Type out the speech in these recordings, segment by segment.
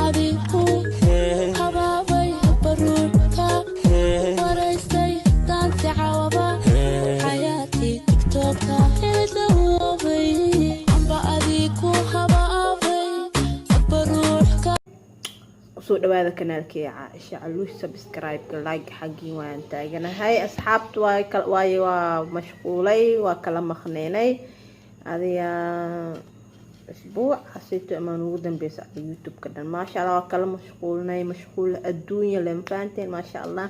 adigu habaabay baruurka waraystay daanta cawaba xayaatii tiktoka ildawoobay amba adigu habaabay baruurka soo dhawaada kanaalkii Caaisha Caluush subscribe like xaqii waan taaganahay asxaabtu waa mashquulay waa kala maqneenay adiga اسبوع حسيت اما نودن بس على يوتيوب كده ما شاء الله كلام مشغول الدنيا لمفانتين ما شاء الله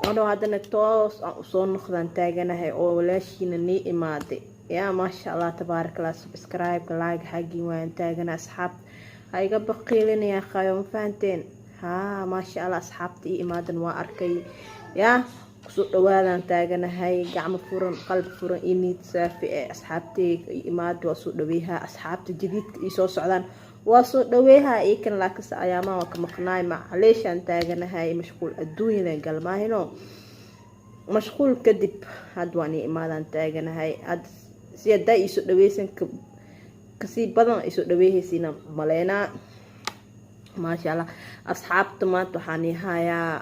انا هذا نتوس صون نخدان تاغنا هي او ولاشينا ني اماده يا ما شاء الله تبارك الله سبسكرايب لايك حقي وين تاغنا اصحاب هايغا بقيلين يا خايو مفانتين ها ما شاء الله اصحابتي امادن وا اركي يا soo dhawaadaan taaganahay gacmo furan qalb furan inid saafi asxaabtay imaad waa soo dhaweeha asxaabta jadiidka ay soo socdaan waa soo dhaweeha ay kan laakas ayaama ka maqnaay macleeshan taaganahay mashquul adduunyada galmaahino mashquul kadib had waan imaadan taaganahay ad sida ay soo dhaweysan kasi badan ay soo dhaweehaysiina maleena ma sha Allah asxaabta maanta waxaan hayaa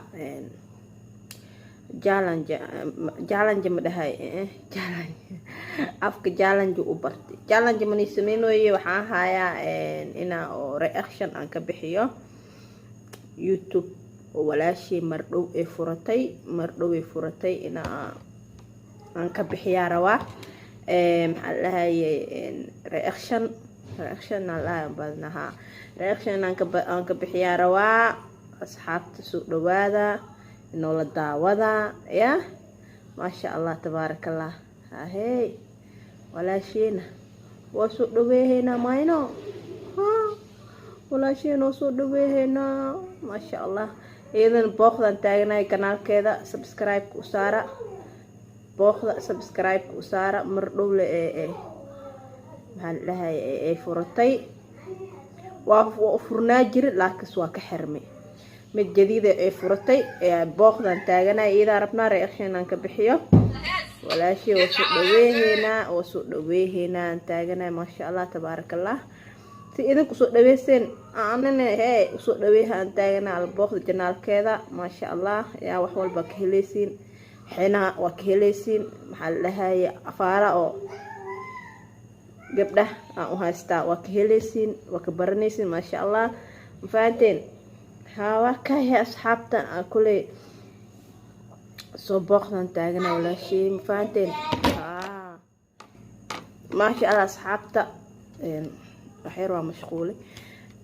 challenge madahay afka challenge u bartay challenge mani sameeyay waxaan hayaa ina reaction aan ka bixiyo YouTube oo walaashii mardhow ee furatay ina aan ka bixiyaa rawaa maxaa lahaye reaction aan badnaha reaction aan ka bixiyaa rawaa asxaabta soo dhawaada نولا داودا يا ما شاء الله تبارك الله هاي ولا شينا وسوق دويهنا ماينو ها ولا شينا وسوق دويهنا ما شاء الله اذا بوخدان تاغناي قناه كذا سبسكرايب وسارة بوخدا سبسكرايب وسارة مردو ل هلها فرتي وفرناجر لكن waa ka xirmay mid jadiida ee furatay ee booqdan taaganay ida rabna reaction aan ka bixiyo walaashi oo soo dhaweehina taaganay ma sha Allah tabarakallah si idinku soo dhaweyseen aanana soo dhaweehan taaganay al booqda janaalkeeda ma sha Allah yaa wax walba ka heleysiin xina waa ka heleysiin maxaa lahaay afaara oo gabdha aan u haystaa waa ka heleysiin waa ka baranaysiin ma sha Allah faanteen ها كاي أصحابتا كله صباحنا تاجنا ولا شيء مفانتين ما شاء الله أصحابتا حيروا مشغولة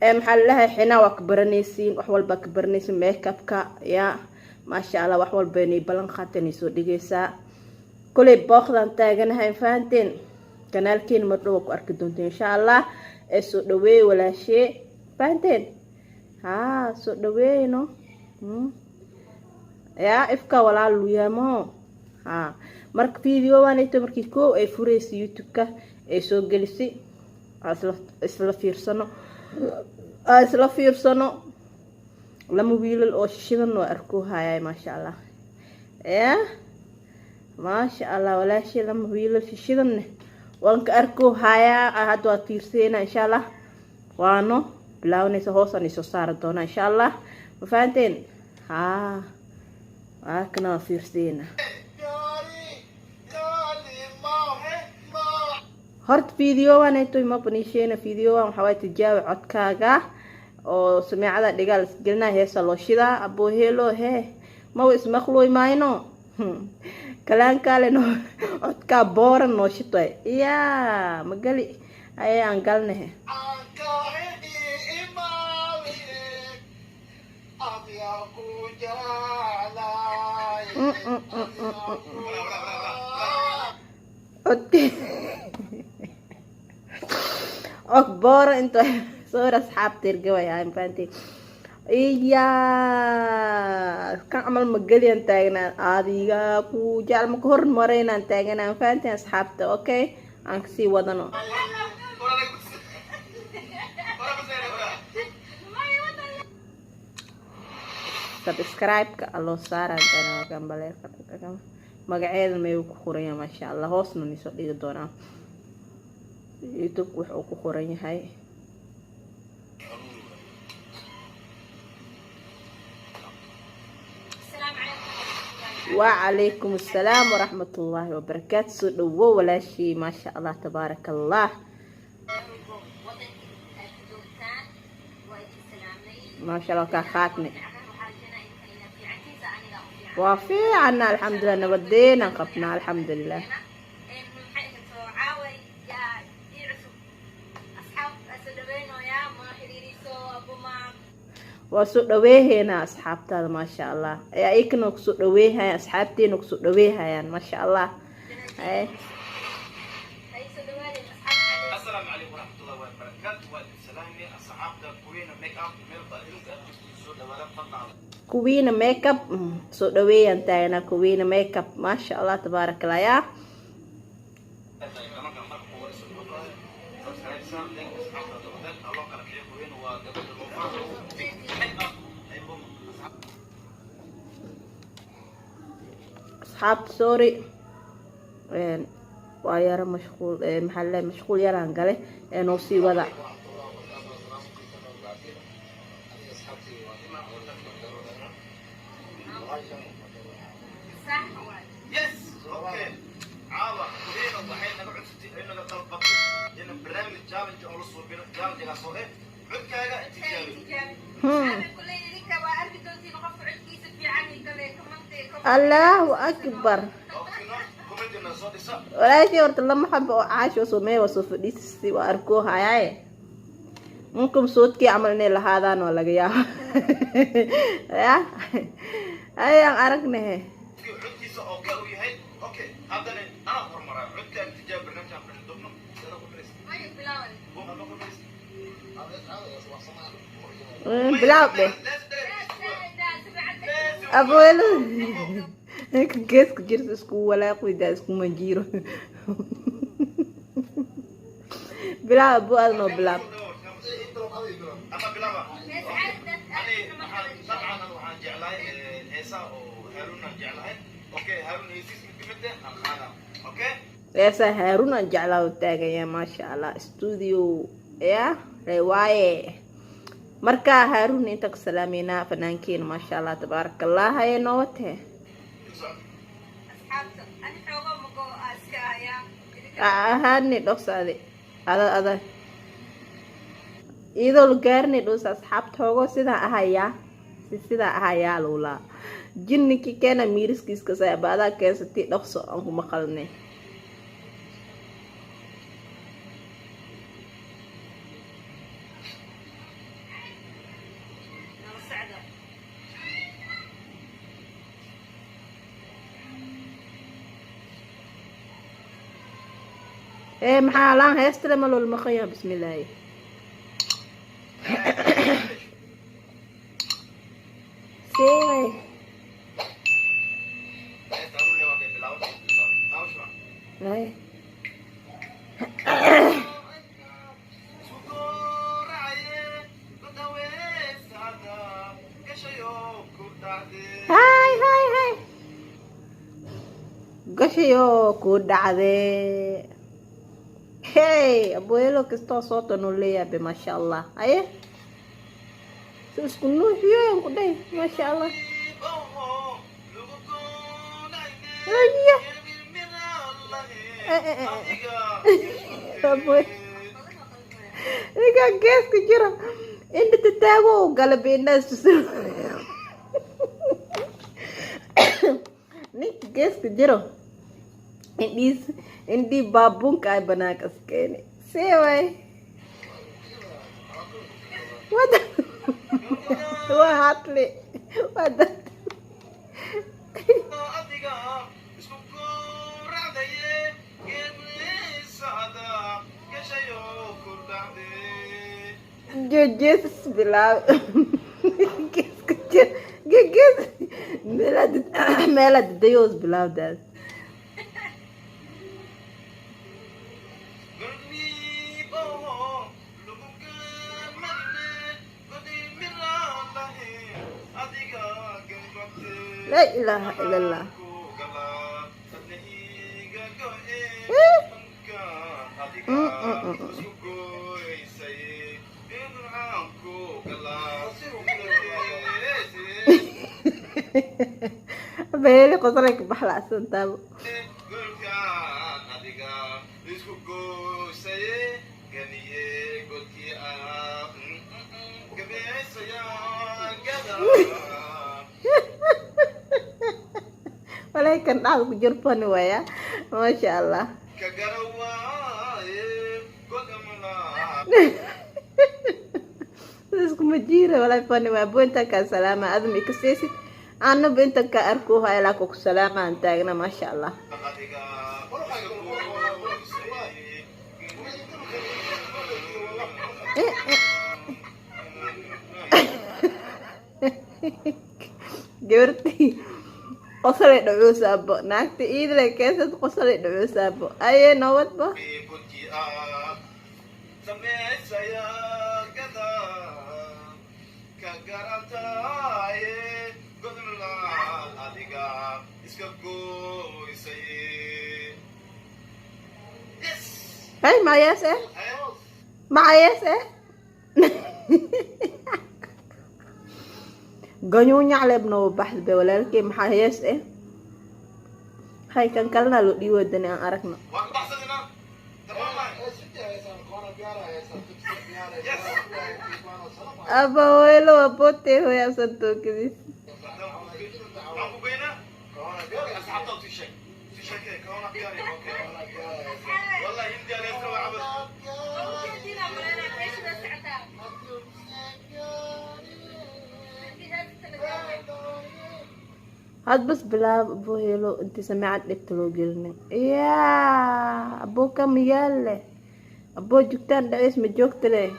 محلها حنا وكبرنيسين وحول بكبرنيسين ميك اب كا يا ما شاء الله وحول بني بلن خاتني سو دغيسا كل باخدان تاجنا هاي فانتين كانالكين مدوق اركدونت ان شاء الله سو دوي ولا شيء فانتين soo dhaweeyno yaa ifka walaal yamo marka video waan ito markii koo ay fureysi YouTube-ka ay soo gelisay isla fiirsano lama wiilal oo shidan oo arko hayay ma sha Allah ma sha Allah walaashi lama wiilal shidan waan ka arko hayaa hadda waa fiirseena insha Allah waano بلاونيس هوساني سو صار دونا ان شاء الله فهمتين كنا فيرسينا هرت فيديو وانا انتو ما بنيشينا فيديو وان حاوي تجاوي عدكاغا او سميعادا ديغال قلنا هيسا لو شدا ابو هيلو هي ما اسمخلوي ماينو كلان كالينو عدكا بورن نو شتوي يا مقالي اي انقلنا هي أكبر أنت صور أصحاب ترجوا يا فانتي إيا كعمل مقلي أنت هنا عادي كو جال مكهر مرين أنت هنا فانتي أصحاب أوكي أنكسي وضنو سبسكرايب كالله صار أنتنا كم بلاه كم magaceeda may ku qoran yahay ma sha Allah hoosna ni soo dhigi doona YouTube wuxuu ku qoran yahay وعليكم السلام ورحمة الله وبركاته. سودو ولا شيء ما شاء الله تبارك الله. ما شاء الله كاخاتني وفي عنا الحمد لله نودينا نقبنا الحمد لله. وسود دويهنا أصحابتنا ما شاء الله. يا إيكنو كسود دويها أصحابتي نكسود دويها ما شاء الله. أي السلام عليكم ورحمة الله وبركاته. وسلامي أصحابنا كوين ميك أب ميرضى إلوك سود ولا فقط. كوين ميك أب سود دويها أنتنا كوين ميك أب ما شاء الله تبارك الله يا. أصحاب سوري ويا مشغول محل مشغول يران قاله نوصي وضع الله أكبر. ولا شيء ورت الله محب عاش وسمي وصف ديسي وأركوها ياي ممكن صوتك عملني لهذا ولا جيا يا أي yang arak nih بلاو deh abuelo كيس كجير اسكو ولا قيدا اسكو مجيرو بلا ابو ادنو بلا هيسا هارون جعله تاغيا ما شاء الله استوديو يا روايه marka هارون inta ku salaamina fanaankiina ma sha Allah tabarakallah hay nootee هاني دوسادي هذا إذا الجارني دوس أصحاب توجو سيدا أهيا لولا جنني كي كان ميرس كيس كسا بعدا كيس تي دوسو أنكو مخلني ايه محالان هيستلم له المخيم بسم الله سي هاي قشيو كودعدي Hey, abuelo que está soto no lea be mashallah. Aye. Sus kunu yo kudai mashallah. Ayya. Abuelo. Ika guess que jira. Inde tetago galabena sus. Ni guess que jira. Indi babung kay banakas kene. Say why? What? What hotly? What? Jesus bilang. Guess. Melad Deus bilang that. La ilaha illallah. beeli qosolay ka baxlaacsan taabo golkaan adiga isku goosaye ganiye golkii ah gabeysaya gada walay kan dhaal ku jirfani waya masha Allah ka garawaaye godamala isku majira walay fani waa boonta ka salaama admi ka seesid ana binta ka arko hay la ku salaama aan taagna masha Allah adiga gabartii qosolay dhacuusaabo naagta iidle keesad qosolay dhacuusaabo aye nabadba golkii ah sameysaya gada ka garataaye godamala adiga iska goosaye yes hay maayase ayo maayase ganyu nyacleb no baxd be walaalkay maxaa hees hay kan kalena loo dhiiwadani aan aragno waan baxsadina tamam aba welo apote hoya santo kidis aku bena asxaabta u tishay tishay kaona gaari okay wallahi hindi ala yastawi abad هاد بس بلا ابو هيلو انت سمعت لك تلو قلنا يا ابو كم ياله ابو جوكتان ده اسمه جوكت ليه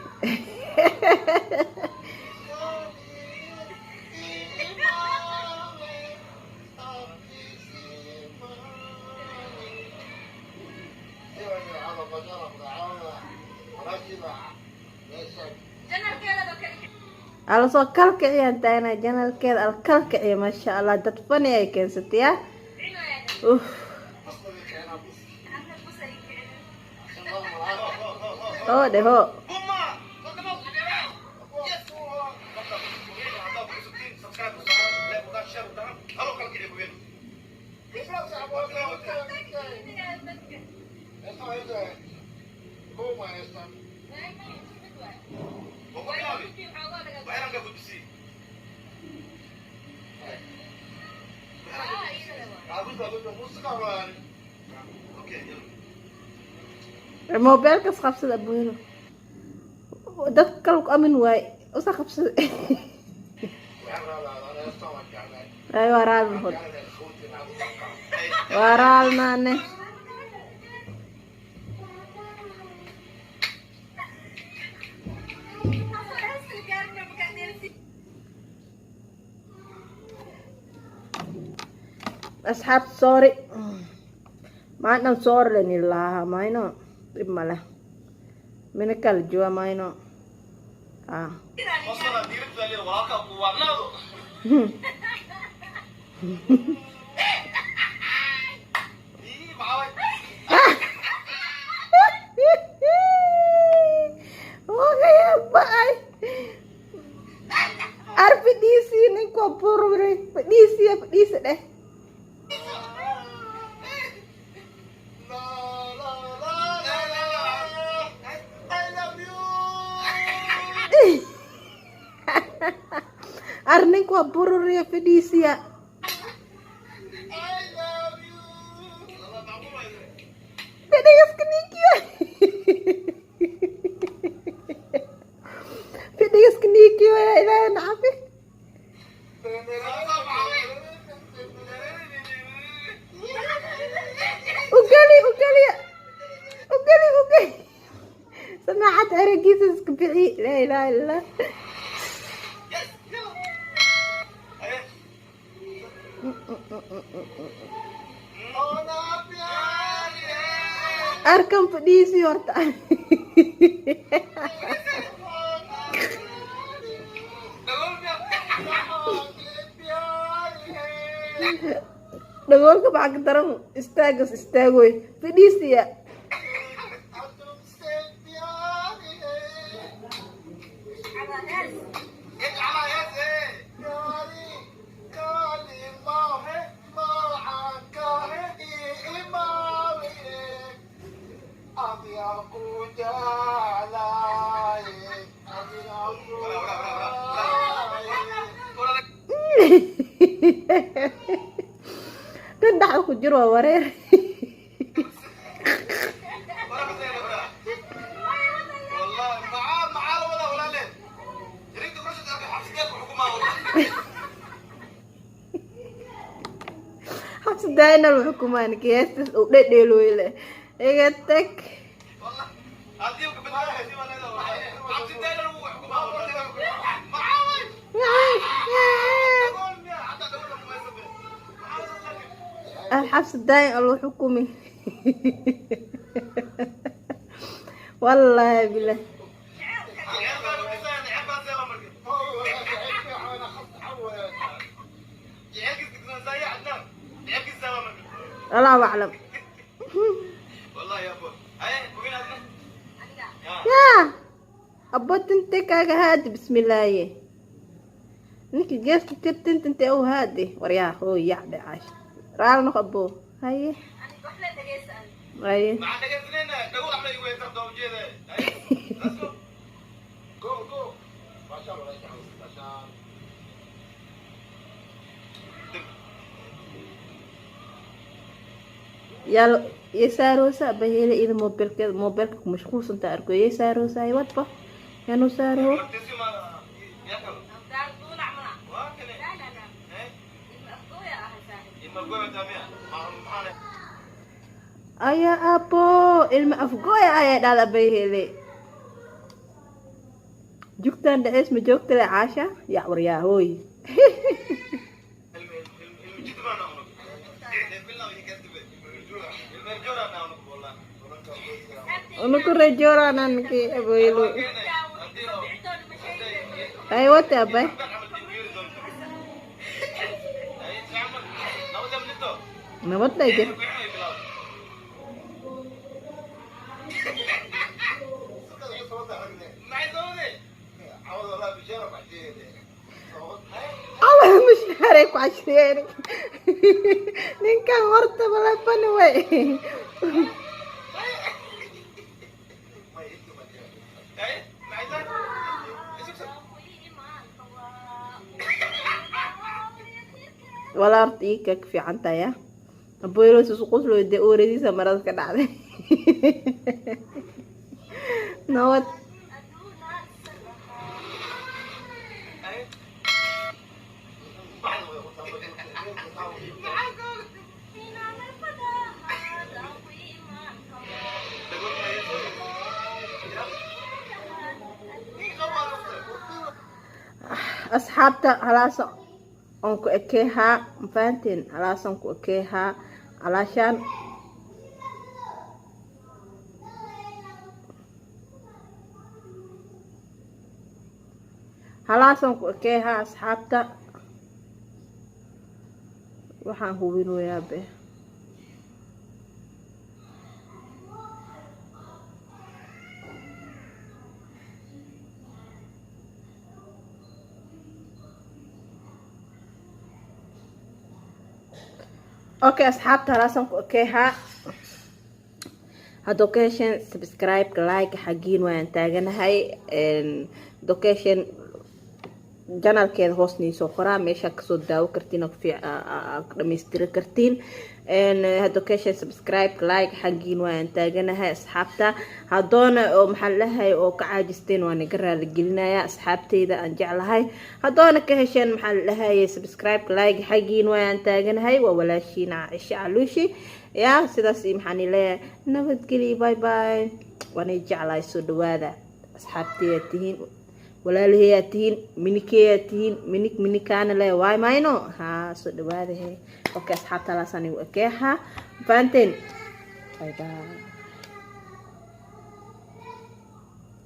على صوت كلكعي انت انا جنال كذا الكلكعي ما شاء الله تطفني اي كنست يا اوف هو ده هو الموبايل كيف خبصت ابوينو دكلك امن واي وصا خبصت ايوه رال مهد ورال ماني أصحاب سوري ما عندنا صور لني الله ما ينو إملا من كل جوا ما ينو وصل ديرت لي الواقع وورناده Arpedisi ni ko puro re pedisi deh. Arne ko puro re pedisi ya. Pedis kenikio. Pedis kenikio ya ila nafi. Ugali. سمعت عرقيس كبيري لا إله إلا الله. أركم pedisi horta. Dagol ka baka tarang istagoy. Pedisi ya. jiro waa wareer حبس داينا الحكومة كيس ودلو له ايغتك الحبس الدايم الحكومي والله بالله الله أعلم والله يا أبو يا أبو تنتك هادي بسم الله نك جيس كتبت انت او هادي وريا هو يعدي عاش رال نخ أبو هاي هاي ما عندك اثنين تقول أحمد يقول يتردوا بجيده جو ما شاء الله ما شاء الله يا يساروسا بهيلي إذا موبيلك مشغول سنت أركو يساروسا يوتبا يا نسارو أيا أبو المأفقوية أيا دالا بهيلي جوكتان دا اسم جوكتان عاشا يا وريا هوي Unuku rejora nanti abu ilu. Ayo te abai. Nawat aja. Allah mesti hari kuasir. Ningkang horta balapan we. ولا ارتيكك في عنتا يا ابوي لو سوقوس لو دي اوريدي سمرات كدعده نوت اصحابتا خلاص أنكو أكيها مفانتين على سنكو أكيها علشان على سنكو أكيها أصحابتا وحان هوينو يا به اوكي اصحابتي راسمكم اوكيها هدوكيشن سبسكرايب لايك حقين وين تاغنهاي دوكيشن janalkeeda hoos niisoo qoraa meesha kasoo daawo kartiin oo dhamaystiri kartiin education subscribe like xagiin waan taaganahay asxaabta hadoona oo maxaa lahaay oo ka caajisteen waan iga raali gelinaya asxaabteyda aan jeclahay hadoona ka hesheen maxaa lahaay subscribe like xagiin waan taaganahay waa walaashiina Aisha Caluushi ya sidaas maxaan leeyahay nabadgelyo bye bye waan jeclahay soo dhawaada asxaabteyda tihiin walaalahayatihiin minikeyatihiin minikaana le waay mayno ha soo dhawaada he okay asxaabta la sani wakeeha faanteen bye bye